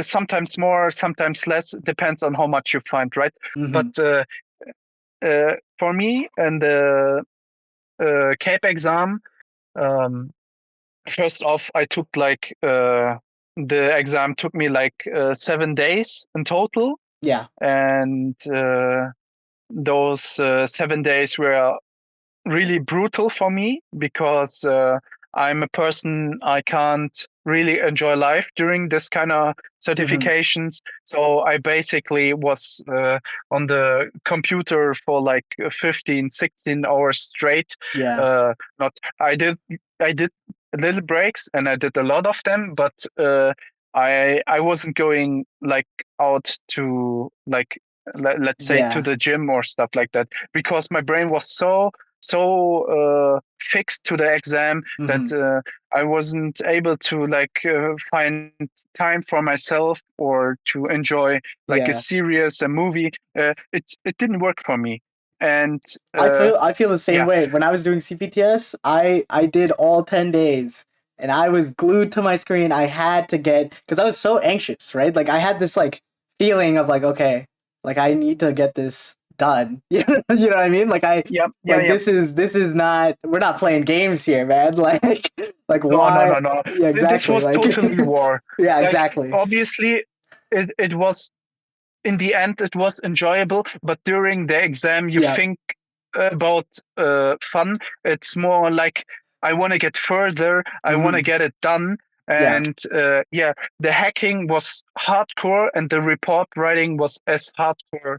A: Sometimes more, sometimes less. Depends on how much you find, right? But
B: Mhm.
A: for me and the CAPE exam, um, first off, I took like the exam took me like 7 days in total,
B: Yeah.
A: and those 7 days were really brutal for me because I'm a person I can't really enjoy life during this kind of
B: Mhm.
A: certifications. So I basically was on the computer for like 15, 16 hours straight.
B: Yeah.
A: Not I did little breaks and I did a lot of them, but I wasn't going like out to like let's say to
B: Yeah.
A: the gym or stuff like that because my brain was so fixed to the exam that
B: Mhm.
A: I wasn't able to like find time for myself or to enjoy like a
B: Yeah.
A: series, a movie. It didn't work for me, and
B: I feel the same
A: yeah,
B: way. When I was doing CPTS, I did all 10 days and I was glued to my screen. I had to get cuz I was so anxious, right? Like I had this like feeling of like okay, like I need to get this done. You know what I mean? Like I
A: yeah, yeah,
B: like
A: yeah.
B: this is not we're not playing games here, man. Like
A: No, no,
B: why?
A: no, no.
B: Yeah,
A: This
B: exactly.
A: was
B: Like
A: totally war.
B: yeah,
A: Like
B: exactly.
A: obviously, it was in the end it was enjoyable, but during the exam you
B: Yeah.
A: think about fun. It's more like I want to get further, I want to
B: Mhm.
A: get it done.
B: Yeah.
A: And yeah, the hacking was hardcore and the report writing was as hardcore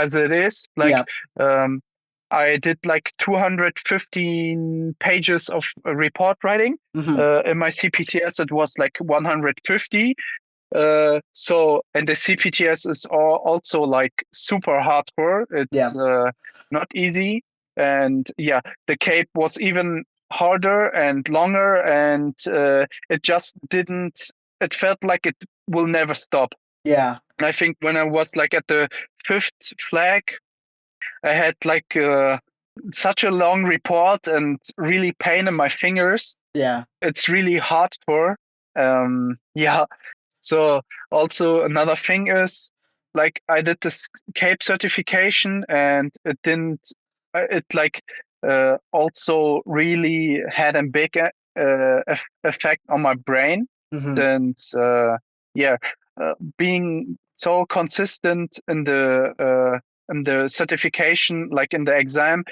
A: as it is. Like
B: Yeah.
A: um, I did like 215 pages of report writing.
B: Mhm.
A: In my CPTS it was like 150. So, and the CPTS is also like super hardcore.
B: Yeah.
A: It's not easy. And yeah, the Cape was even harder and longer, and it just didn't it felt like it will never stop.
B: Yeah.
A: I think when I was like at the fifth flag, I had like such a long report and really pain in my fingers.
B: Yeah.
A: It's really hardcore. Yeah. So also another thing is like I did this CAPE certification and it didn't. It like also really had a big effect on my brain.
B: Mm-hmm.
A: Since yeah, being so consistent in the certification, like in the exam,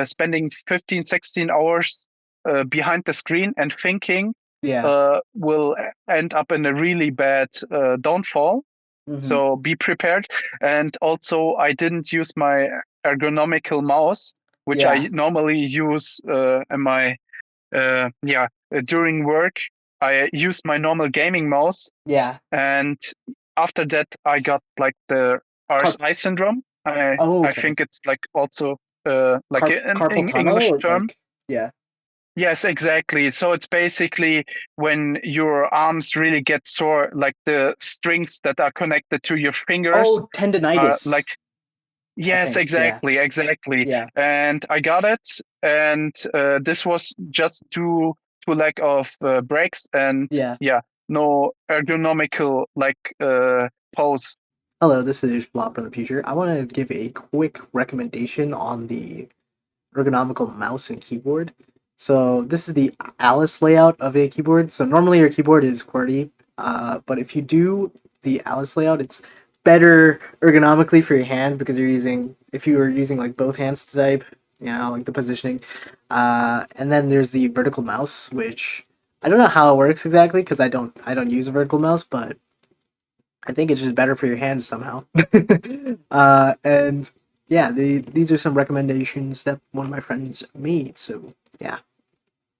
A: spending 15, 16 hours behind the screen and thinking
B: Yeah.
A: will end up in a really bad downfall.
B: Mm-hmm.
A: So be prepared. And also, I didn't use my ergonomical mouse, which
B: Yeah.
A: I normally use in my during work. I use my normal gaming mouse,
B: Yeah.
A: and after that, I got like the
B: Car-
A: RSI syndrome.
B: oh,
A: I
B: okay.
A: think it's like also like in
B: Carpal tunnel,
A: English
B: or
A: term.
B: like, yeah.
A: Yes, exactly. So it's basically when your arms really get sore, like the strings that are connected to your fingers
B: Oh,
A: are
B: tendonitis,
A: like,
B: I
A: yes,
B: think. Yeah.
A: exactly, exactly.
B: Yeah.
A: And I got it. And this was just due to lack of breaks and
B: Yeah.
A: yeah, no ergonomical like pose.
B: Hello, this is Schlop from the future. I want to give a quick recommendation on the ergonomical mouse and keyboard. So this is the Alice layout of a keyboard. So normally your keyboard is QWERTY, but if you do the Alice layout, it's better ergonomically for your hands because if you were using like both hands to type, like the positioning. And then there's the vertical mouse, which I don't know how it works exactly because I don't use a vertical mouse, but I think it's just better for your hands somehow. And yeah, these are some recommendations that one of my friends made. So yeah,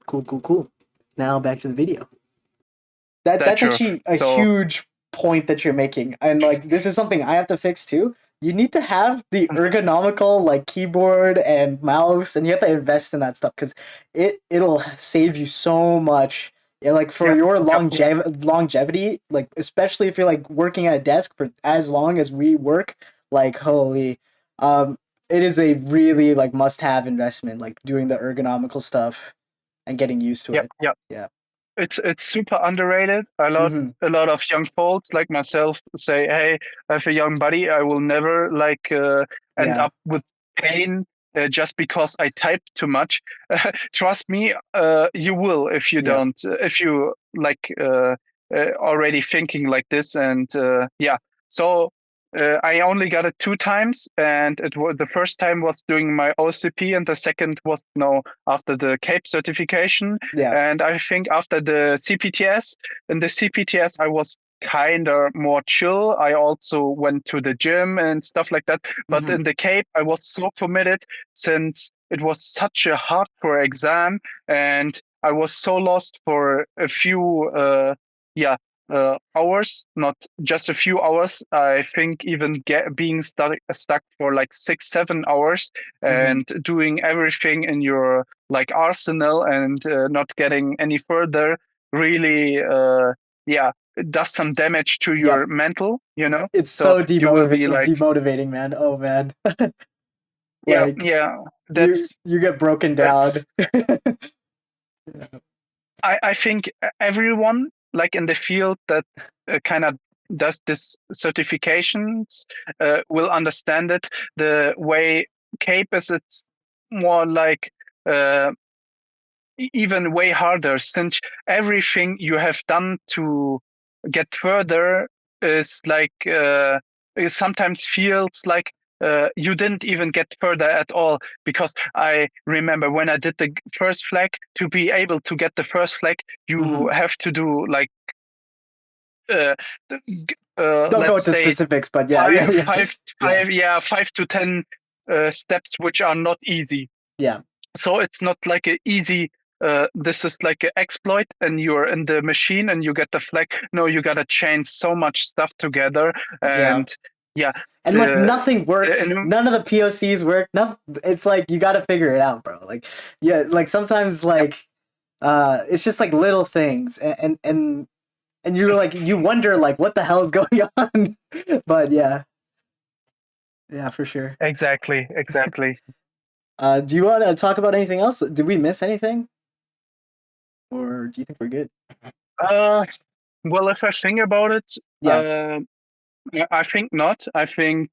B: cool, cool, cool. Now back to the video. That's
A: Stature.
B: actually a
A: So
B: huge point that you're making, and like this is something I have to fix too. You need to have the ergonomical like keyboard and mouse, and you have to invest in that stuff because it'll save you so much. Yeah, like for
A: yep,
B: your
A: yep, yep,
B: longevity, like especially if you're like working at a desk for as long as we work, like holy, um, it is a really like must have investment, like doing the ergonomical stuff and getting used to
A: yep,
B: it.
A: yep.
B: Yeah.
A: It's super underrated.
B: Mm-hmm.
A: A lot of young folks like myself say, "Hey, I have a young buddy. I will never like end
B: Yeah.
A: up with pain just because I type too much." Trust me, you will if you
B: Yeah.
A: don't. If you like already thinking like this, and yeah. So I only got it two times, and it was the first time was doing my OCP, and the second was after the CAPE certification.
B: Yeah.
A: And I think after the CPTS, in the CPTS, I was kind of more chill. I also went to the gym and stuff like that. But
B: Mm-hmm.
A: in the CAPE, I was so committed since it was such a hardcore exam. And I was so lost for a few, hours, not just a few hours. I think even being stuck for like 6, 7 hours
B: Mm-hmm.
A: and doing everything in your like arsenal and not getting any further really it does some damage to
B: Yep.
A: your mental.
B: It's
A: So
B: so
A: you will be like,
B: demotivating, man. Oh man.
A: yeah,
B: Like
A: yeah,
B: you
A: that's
B: you get broken down.
A: that's I think everyone like in the field that kind of does this certifications will understand it. The way CAPE is, it's more like uh, even way harder since everything you have done to get further is like it sometimes feels like you didn't even get further at all, because I remember when I did the first flag, to be able to get the first flag you
B: Hmm.
A: have to do like uh,
B: Don't go
A: let's
B: into
A: say
B: specifics, but yeah, yeah,
A: five
B: yeah,
A: five
B: yeah,
A: five yeah 5 to 10 steps which are not easy.
B: yeah,
A: So it's not like a easy this is like an exploit and you're in the machine and you get the flag. No, you gotta change so much stuff together.
B: yeah.
A: And yeah,
B: And like
A: the
B: nothing works.
A: and
B: None of the POCs work. No, it's like you got to figure it out, bro. Like yeah, like sometimes
A: yep,
B: like it's just like little things, and and you're like you wonder like what the hell is going on. But yeah, yeah, for sure.
A: Exactly, exactly.
B: Do you want to talk about anything else? Did we miss anything, or do you think we're good?
A: Uh, well, if I think about it,
B: Yeah,
A: I think not. I think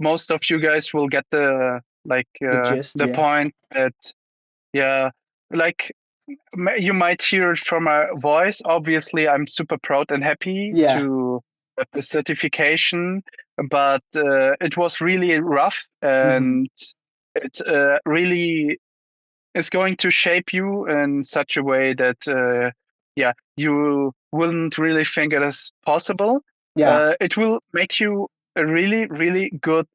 A: most of you guys will get
B: the gist.
A: the
B: Yeah,
A: point that, yeah, like you might hear it from my voice. Obviously, I'm super proud and happy
B: yeah.
A: to have the certification, but it was really rough,
B: Mm-hmm.
A: and it really is going to shape you in such a way that yeah, you wouldn't really think it is possible.
B: Yeah.
A: It will make you a really really good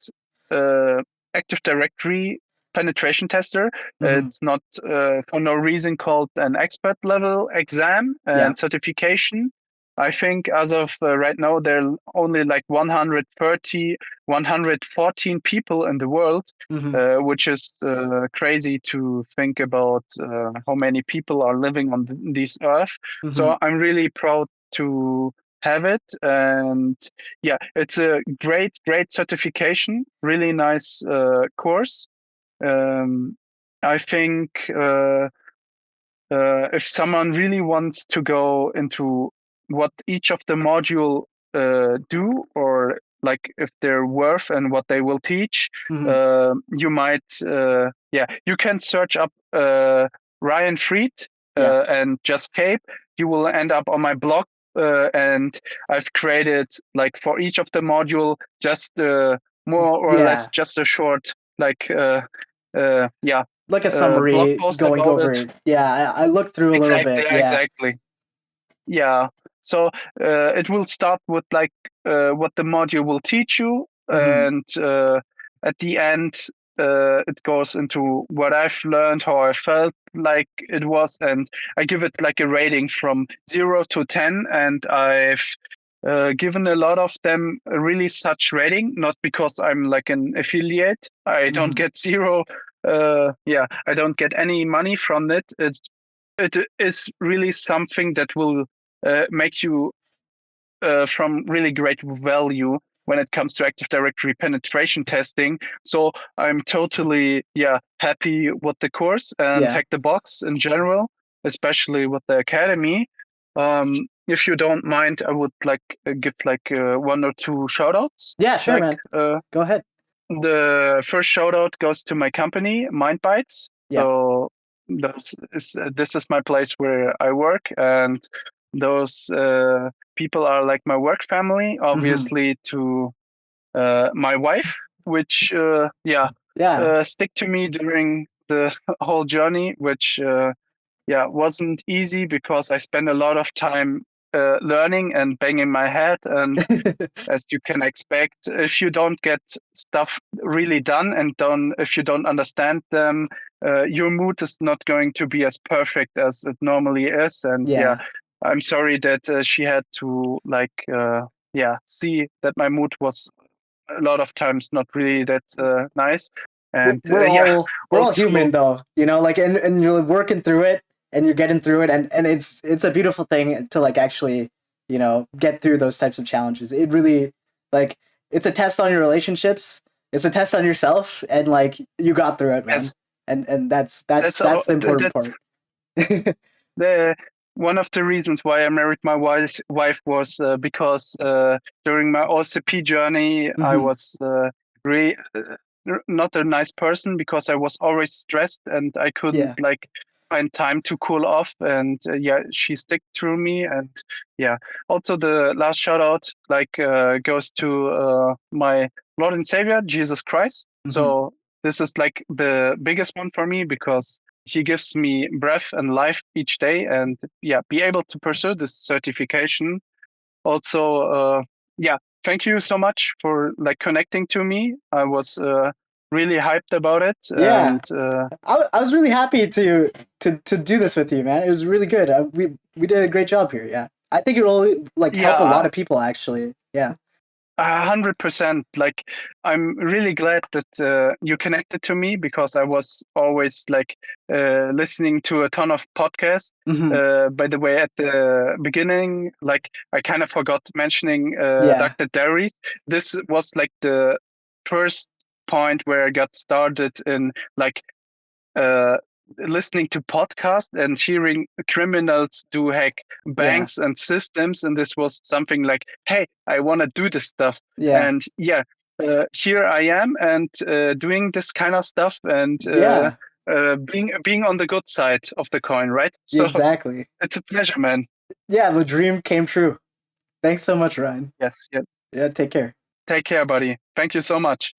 A: uh, Active Directory penetration tester.
B: Mm-hmm.
A: It's not for no reason called an expert level exam
B: Yeah.
A: and certification. I think as of right now there are only like 130 114 people in the world,
B: Mm-hmm.
A: which is crazy to think about how many people are living on this earth.
B: Mm-hmm.
A: So I'm really proud to have it, and yeah, it's a great, great certification. Really nice course. Um, I think if someone really wants to go into what each of the module do, or like if they're worth and what they will teach,
B: Mm-hmm.
A: you might yeah, you can search up Rian Friedt
B: Yeah.
A: and just Cape. You will end up on my blog, and I've created like for each of the module just more or less
B: Yeah.
A: just a short like yeah,
B: Like a
A: blog
B: summary
A: post
B: going
A: about it.
B: over. Yeah, I looked through a little
A: Exactly,
B: bit. Yeah.
A: exactly. Yeah. So it will start with like what the module will teach you,
B: Mm-hmm.
A: and at the end, it goes into what I've learned, how I felt like it was, and I give it like a rating from 0 to 10, and I've given a lot of them a really such rating, not because I'm like an affiliate. I don't
B: Mm-hmm.
A: get zero. Yeah, I don't get any money from it. It is really something that will make you from really great value when it comes to Active Directory penetration testing. So I'm totally happy with the course and
B: Yeah.
A: Hack the Box in general, especially with the academy. If you don't mind, I would like give like one or two shout outs.
B: Yeah, sure,
A: Like
B: man. Go ahead.
A: the first shout out goes to my company, MindBytes.
B: Yeah.
A: So this is my place where I work, and those people are like my work family.
B: Mm-hmm.
A: Obviously, to my wife, which
B: Yeah.
A: stick to me during the whole journey, which wasn't easy because I spent a lot of time learning and banging my head, and as you can expect, if you don't get stuff really done and don't if you don't understand them, your mood is not going to be as perfect as it normally is. And yeah,
B: Yeah.
A: I'm sorry that she had to like see that my mood was a lot of times not really that nice. And
B: We're all
A: also
B: human though, you know, like and you're working through it and you're getting through it and it's a beautiful thing to like actually, you know, get through those types of challenges. It really like it's a test on your relationships, it's a test on yourself and like you got through it, man.
A: yes,
B: And
A: that's
B: that's the important
A: that's
B: part.
A: the one of the reasons why I married my wife was because during my OCP journey I
B: Mhm.
A: was really not a nice person because I was always stressed and I couldn't
B: Yeah.
A: like find time to cool off, and she stick through me. And yeah, also the last shout out like goes to my Lord and Savior Jesus Christ.
B: Mhm.
A: So this is like the biggest one for me because he gives me breath and life each day, and be able to pursue this certification. Also thank you so much for like connecting to me. I was really hyped about it,
B: Yeah.
A: and
B: I was really happy to do this with you, man. It was really good. We did a great job here. Yeah, I think it will like help a lot
A: yeah
B: of people actually. Yeah.
A: 100%. Like, I'm really glad that you connected to me, because I was always like listening to a ton of podcasts.
B: Hmm.
A: By the way, at the beginning, like, I kind of forgot mentioning
B: Yeah.
A: Dr. Dairies. This was like the first point where I got started in like uh, listening to podcasts and hearing criminals do hack
B: Yeah.
A: banks and systems, and this was something like, hey, I want to do this stuff.
B: Yeah.
A: And yeah, here I am, and doing this kind of stuff, and
B: Yeah.
A: being on the good side of the coin, right? So
B: Exactly.
A: it's a pleasure, man.
B: Yeah, the dream came true. Thanks so much, Ryan.
A: Yes, yes.
B: Yeah, take care.
A: Take care, buddy. Thank you so much.